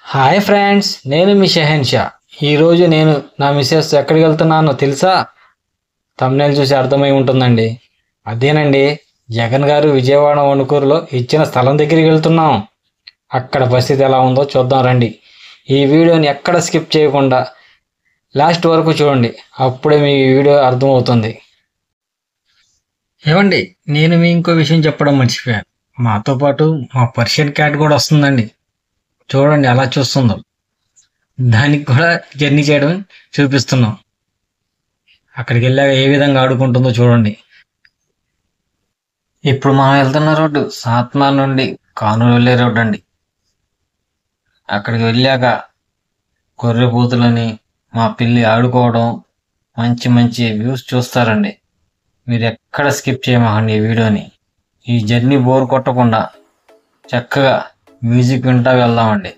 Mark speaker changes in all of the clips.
Speaker 1: Hi friends, నేను మీ షెహన్ షా. ఈరోజు నేను నా మిసెస్ ఎక్కడికి వెళ్తున్నానో తెలుసా? తమ్నేల్ చూసి అర్థమై ఉంటుందండి. అదేనండి, జగన్ గారు విజయవాడ వణుకూరులో ఇచ్చిన స్థలం దగ్గరికి వెళ్తున్నాం. అక్కడ పరిస్థితి ఎలా ఉందో చూద్దాం రండి. ఈ వీడియోని ఎక్కడ స్కిప్ చేయకుండా లాస్ట్ వరకు చూడండి, అప్పుడే మీ వీడియో అర్థమవుతుంది. ఏమండి, నేను మీ ఇంకో విషయం చెప్పడం మర్చిపోయాను. మాతో పాటు మా పర్షియన్ క్యాట్ కూడా వస్తుందండి. చూడండి అలా చూస్తుందో. దానికి కూడా జర్నీ చేయడం చూపిస్తున్నాం. అక్కడికి వెళ్ళాక ఏ విధంగా ఆడుకుంటుందో చూడండి. ఇప్పుడు మనం వెళ్తున్న రోడ్డు సాత్మా నుండి కానూరు వెళ్ళే రోడ్డు అండి. అక్కడికి వెళ్ళాక గొర్రెపోతులని మా పిల్లి ఆడుకోవడం, మంచి మంచి వ్యూస్ చూస్తారండి. మీరు ఎక్కడ స్కిప్ చేయమాకండి ఈ వీడియోని. ఈ జర్నీ బోర్ కొట్టకుండా చక్కగా మ్యూజిక్ వింటా వెళ్దామండి.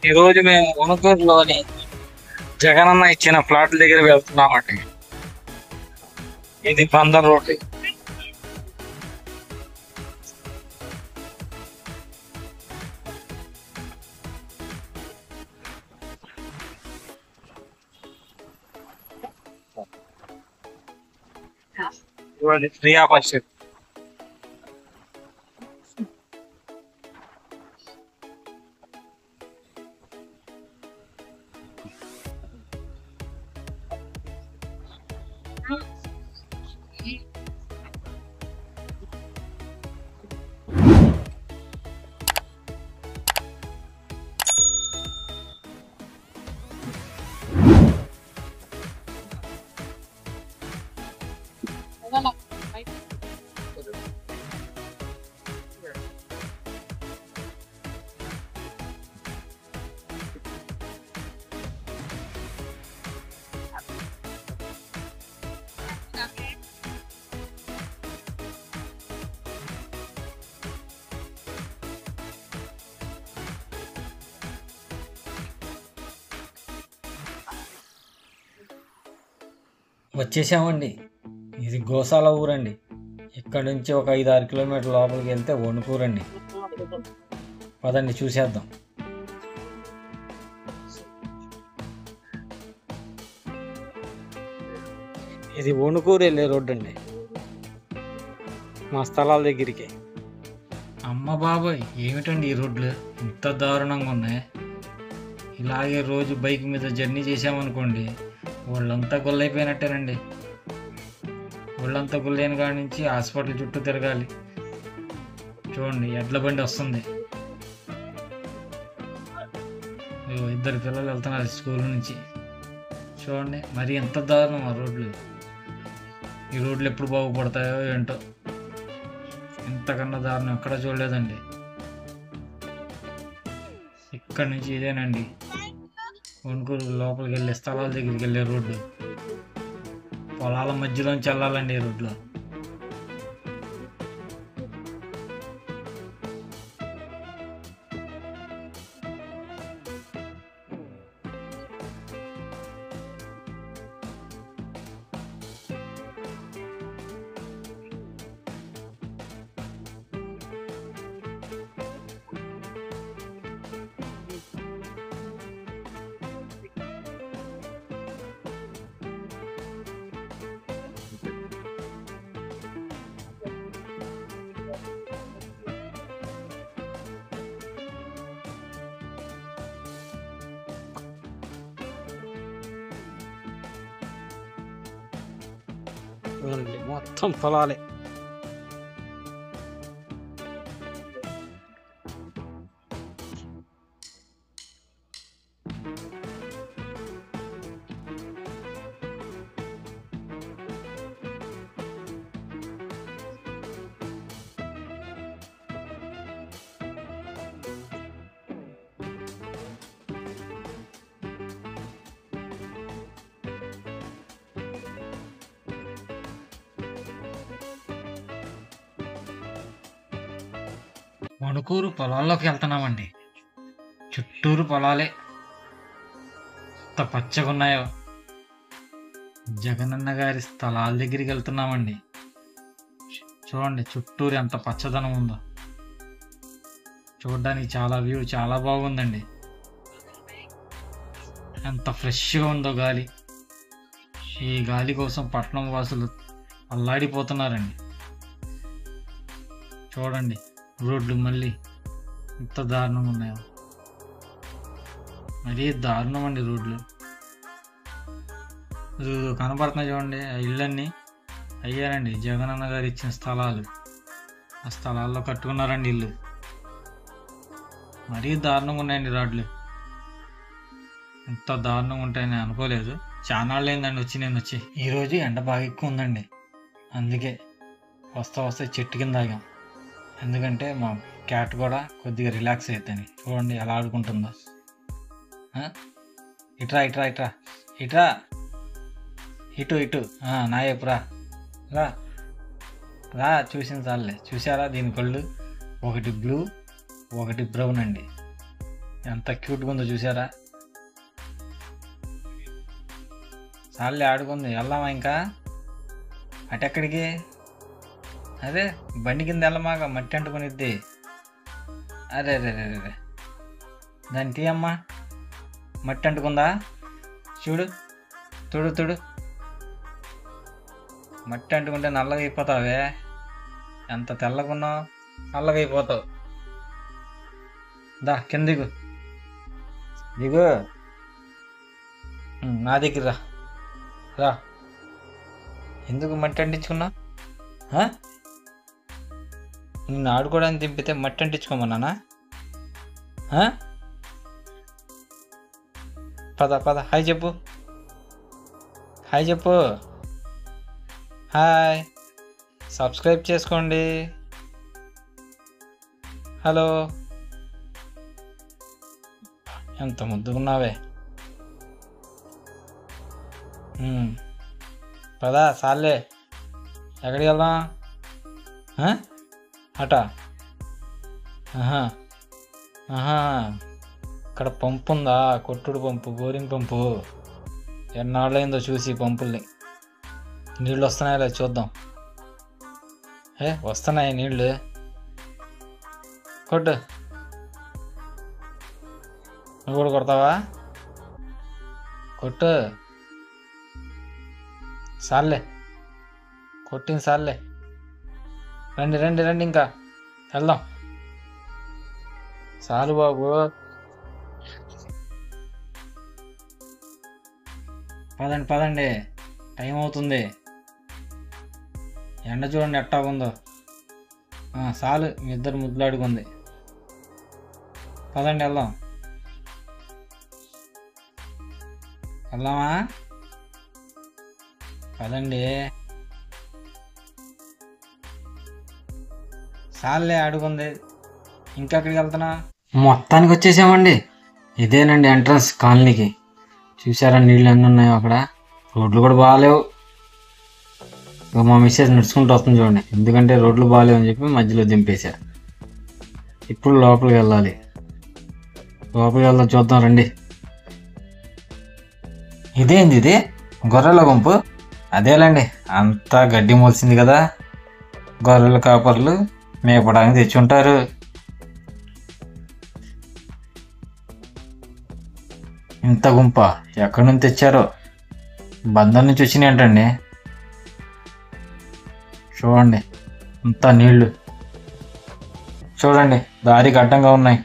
Speaker 1: ఈ రోజు మేము వణుకూరులోని జగనన్న ఇచ్చిన ప్లాట్ల దగ్గర వెళ్తున్నామండి. ఇది బందర్ రోడ్. ప్రియా పరిషత్. వచ్చేసామండి. ఇది గోశాల ఊరండి. ఇక్కడ నుంచి ఒక 5-6 కిలోమీటర్ల లోపలికి వెళ్తే వణుకూరండి. పదండి చూసేద్దాం. ఇది వణుకూరు వెళ్ళే రోడ్డు అండి, మా స్థలాల దగ్గరికి. అమ్మ బాబాయ్, ఏమిటండి ఈ రోడ్లు ఇంత దారుణంగా ఉన్నాయి. ఇలాగే రోజు బైక్ మీద జర్నీ చేసామనుకోండి, ఒళ్ళంతా గొల్లైపోయినట్టేనండి. ఒళ్ళంతా గుల్లైన కాడి నుంచి హాస్పిటల్ చుట్టూ తిరగాలి. చూడండి, ఎడ్ల బండి వస్తుంది. ఇద్దరు పిల్లలు వెళ్తున్నారు స్కూల్ నుంచి. చూడండి, మరి ఎంత దారుణం ఆ రోడ్లు. ఈ రోడ్లు ఎప్పుడు బాగుపడతాయో ఏంటో. ఇంతకన్నా దారుణం ఎక్కడ చూడలేదండి. ఇక్కడ నుంచి ఇదేనండి వణుకూరు లోపలికి వెళ్ళే స్థలాల దగ్గరికి వెళ్ళే రోడ్డు. పొలాల మధ్యలోంచి వెళ్ళాలండి ఈ రోడ్లో. చూడండి మొత్తం పొలాలే. వణుకూరు పొలాల్లోకి వెళ్తున్నామండి. చుట్టూరు పొలాలే, ఎంత పచ్చగా ఉన్నాయో. జగనన్న గారి స్థలాల దగ్గరికి వెళ్తున్నామండి. చూడండి చుట్టూరు ఎంత పచ్చదనం ఉందో. చూడడానికి చాలా వ్యూ చాలా బాగుందండి. ఎంత ఫ్రెష్గా ఉందో గాలి. ఈ గాలి కోసం పట్టణం వాసులు అల్లాడిపోతున్నారండి. చూడండి రోడ్లు మళ్ళీ ఎంత దారుణంగా ఉన్నాయో, మరీ దారుణం అండి రోడ్లు. కనపడుతున్నాయి చూడండి ఆ ఇళ్ళన్నీ అయ్యారండి జగనన్న గారు ఇచ్చిన స్థలాలు. ఆ స్థలాల్లో కట్టుకున్నారండి ఇల్లు. మరీ దారుణంగా ఉన్నాయండి రోడ్లు. ఎంత దారుణంగా ఉంటాయని అనుకోలేదు. చాలా అయిందండి నేను వచ్చి. ఈరోజు ఎండ బాగా ఎక్కువ ఉందండి, అందుకే వస్తే చెట్టు కింద ఆగాం. ఎందుకంటే మా క్యాట్ కూడా కొద్దిగా రిలాక్స్ అవుతుంది. చూడండి ఎలా ఆడుకుంటుందో. ఇట్రా ఇట్రా ఇట్రా ఇట్రా ఇటు నా ఎప్పురా రా రా. చూసిన చాలే. చూసారా దీని కళ్ళు? ఒకటి బ్లూ ఒకటి బ్రౌన్ అండి. ఎంత క్యూట్గా ఉందో చూసారా? చాలే ఆడుకుంది. వెళ్దామా ఇంకా? అటెక్కడికి? అదే బండి కింద వెళ్ళమాక, మట్టి అంటుకునిద్ది. అరే రే రే రే దాన్ని తీయమ్మా. మట్టి అంటుకుందా చూడు. తుడు మట్టి అంటుకుంటే నల్లగా అయిపోతావే. ఎంత తెల్లగున్నావు, నల్లగా అయిపోతావు. దా కింద దిగు. నా దగ్గర రా. ఎందుకు మట్టి అంటించుకున్నావు? నిన్ను ఆడుకోవడానికి దింపితే మట్టి అంటించుకోమన్నానా? పద హాయ్ చెప్పు. హాయ్ సబ్స్క్రైబ్ చేసుకోండి. హలో. ఎంత ముద్దుకున్నావే. పదా సార్లే. ఎక్కడికి వెళ్దాం? అట ఇక్కడ పంపు ఉందా? కొట్టుడు పంపు, బోరింగ్ పంపు. ఎన్నాళ్ళైందో చూసి పంపుల్ని. నీళ్ళు వస్తున్నాయో లేదు చూద్దాం. వస్తున్నాయి నీళ్ళు. కొట్టు. నువ్వు కూడా కొడతావా? కొట్టు. సార్లే కొట్టింది సార్లే. రండి ఇంకా వెళ్దాం. చాలు బాబు. పదండి టైం అవుతుంది. ఎండ చూడండి ఎట్టా ఉందో. చాలు మీ ఇద్దరు ముద్దులాడుకుంది. పదండి వెళ్దామా? పదండి. చాలే ఆడుకుంది. ఇంకెక్కడికి వెళ్తున్నా? మొత్తానికి వచ్చేసామండి. ఇదేనండి ఎంట్రన్స్ కాలనీకి. చూసారా నీళ్ళు ఎన్ని ఉన్నాయో అక్కడ. రోడ్లు కూడా బాగాలేవు. ఇక మా మిస్సెస్ నడుచుకుంటూ వస్తుంది చూడండి. ఎందుకంటే రోడ్లు బాగాలేవు అని చెప్పి మధ్యలో దింపేశా. ఇప్పుడు లోపలికి వెళ్ళాలి. చూద్దాం రండి. ఇదేంది ఇది? గొర్రెల గుంపు. అదేలేండి అంతా గడ్డి మోల్సింది కదా. గొర్రెల కాపర్లు మేపడానికి తెచ్చి ఉంటారు. ఇంత గుంప ఎక్కడి నుంచి తెచ్చారో. బందర్ నుంచి వచ్చినాయంటండి. చూడండి అంతా నీళ్లు. చూడండి దారికి అడ్డంగా ఉన్నాయి.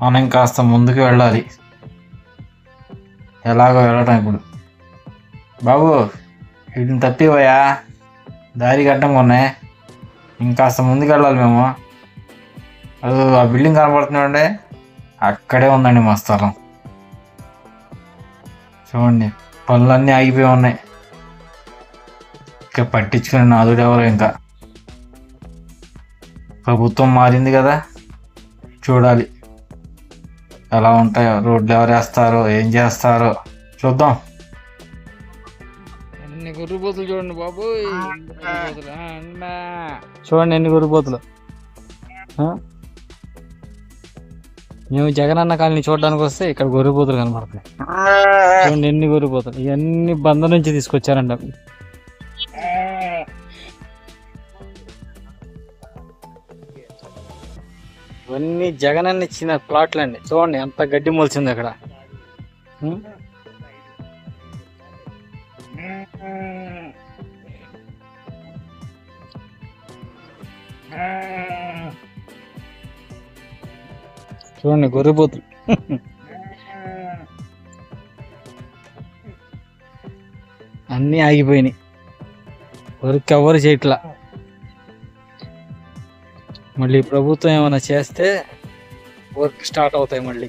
Speaker 1: మనం కాస్త ముందుకు వెళ్ళాలి. ఎలాగో వెళ్ళటం ఇప్పుడు. బాబు వీటిని తప్పివయ్యా. దారి గడ్డంగా ఉన్నాయి. ఇంకాస్త ముందుకు వెళ్ళాలి మేము. అది ఆ బిల్డింగ్ కనబడుతున్నాండి, అక్కడే ఉందండి మా స్థలం. చూడండి పనులన్నీ ఆగిపోయి ఉన్నాయి. ఇంకా పట్టించుకునే నాదుడు ఎవరు. ఇంకా ప్రభుత్వం మారింది కదా, చూడాలి ఎలా ఉంటాయో, రోడ్లు ఎవరు వేస్తారో ఏం చేస్తారో చూద్దాం. ఎన్ని గొర్రెపోతులు చూడండి బాబు, చూడండి ఎన్ని గొర్రెపోతులు. మేము జగనన్న కాలనీ చూడడానికి వస్తే ఇక్కడ గొర్రెపోతులు కనబడతాయి. చూడండి ఎన్ని గొర్రెపోతులు, ఇవన్నీ బంద నుంచి తీసుకొచ్చారంట. ఇవన్నీ జగనన్న ఇచ్చిన ప్లాట్లు అండి. చూడండి ఎంత గడ్డి మొలిచింది అక్కడ. చూడండి గొర్రెపోతులు అన్నీ ఆగిపోయినాయి, వర్క్ ఎవరు చేయట్లా. మళ్ళీ ప్రభుత్వం ఏమైనా చేస్తే వర్క్ స్టార్ట్ అవుతాయి మళ్ళీ.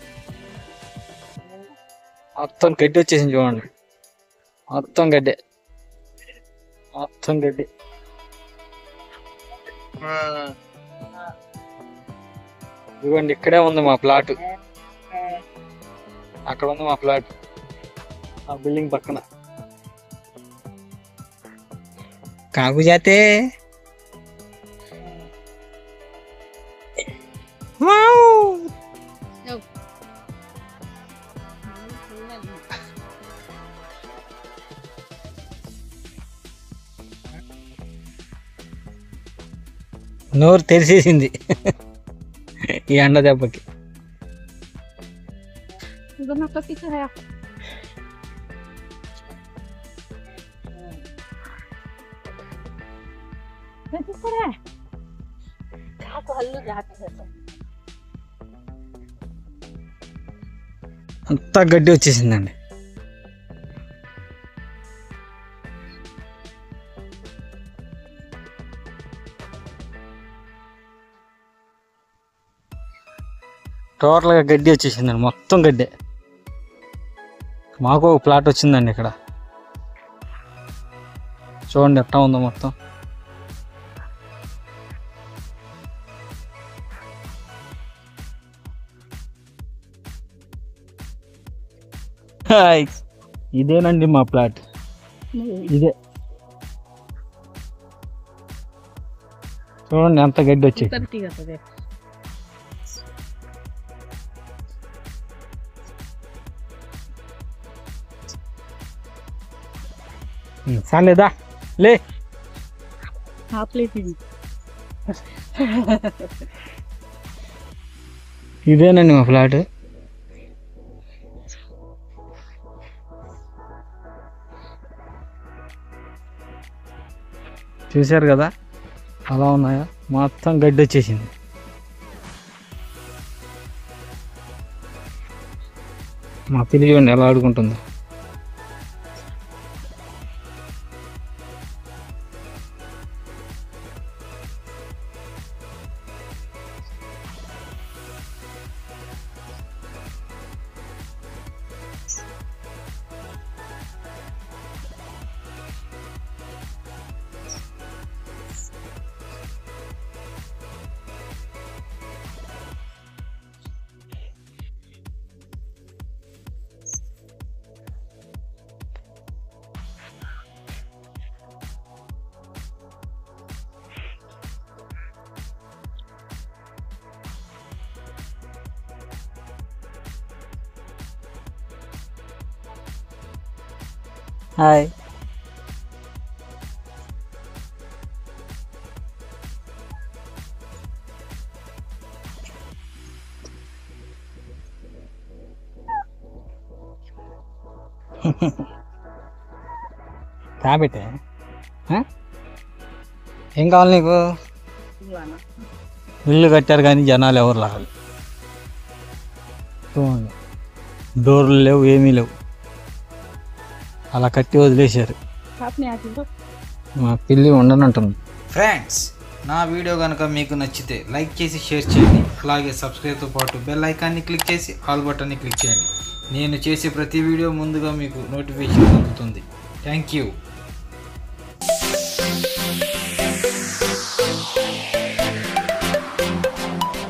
Speaker 1: మొత్తం గడ్డి వచ్చేసింది చూడండి, మొత్తం గడ్డి, మొత్తం గడ్డి. ఇదిగోండి ఇక్కడే ఉంది మా ప్లాట్, అక్కడ ఉంది మా ప్లాట్, ఆ బిల్డింగ్ పక్కన. కాకు జాతే నోరు తెరిసేసింది ఈ ఎండ దెబ్బకి. అంతా గడ్డి వచ్చేసిందండి. టోటల్గా గడ్డి వచ్చేసిందండి, మొత్తం గడ్డే. మాకు ఒక ప్లాట్ వచ్చిందండి ఇక్కడ, చూడండి ఎట్టా ఉందో మొత్తం. ఇదేనండి మా ప్లాట్, ఇదే చూడండి ఎంత గడ్డి వచ్చి. సాలేదా లే, ఇదేనండి మా ఫ్లాట్. చూశారు కదా అలా ఉన్నాయా, మొత్తం గడ్డి వచ్చేసింది. మా పిల్లి చూడండి ఎలా ఆడుకుంటుందో. హాయ్. కాబట్టే ఏం కావాలి నీకు? ఇల్లు కట్టారు కానీ జనాలు ఎవరు రావాలి. చూడండి డోర్లు లేవు, ఏమీ లేవు, అలా కట్టి వదిలేశారు. మా పిల్లి ఉండనంటుంది.
Speaker 2: ఫ్రెండ్స్, నా వీడియో కనుక మీకు నచ్చితే లైక్ చేసి షేర్ చేయండి. అలాగే సబ్స్క్రైబ్తో పాటు బెల్ ఐకాన్ని క్లిక్ చేసి ఆల్ బటన్ని క్లిక్ చేయండి. నేను చేసే ప్రతి వీడియో ముందుగా మీకు నోటిఫికేషన్ అందుతుంది. Thank you.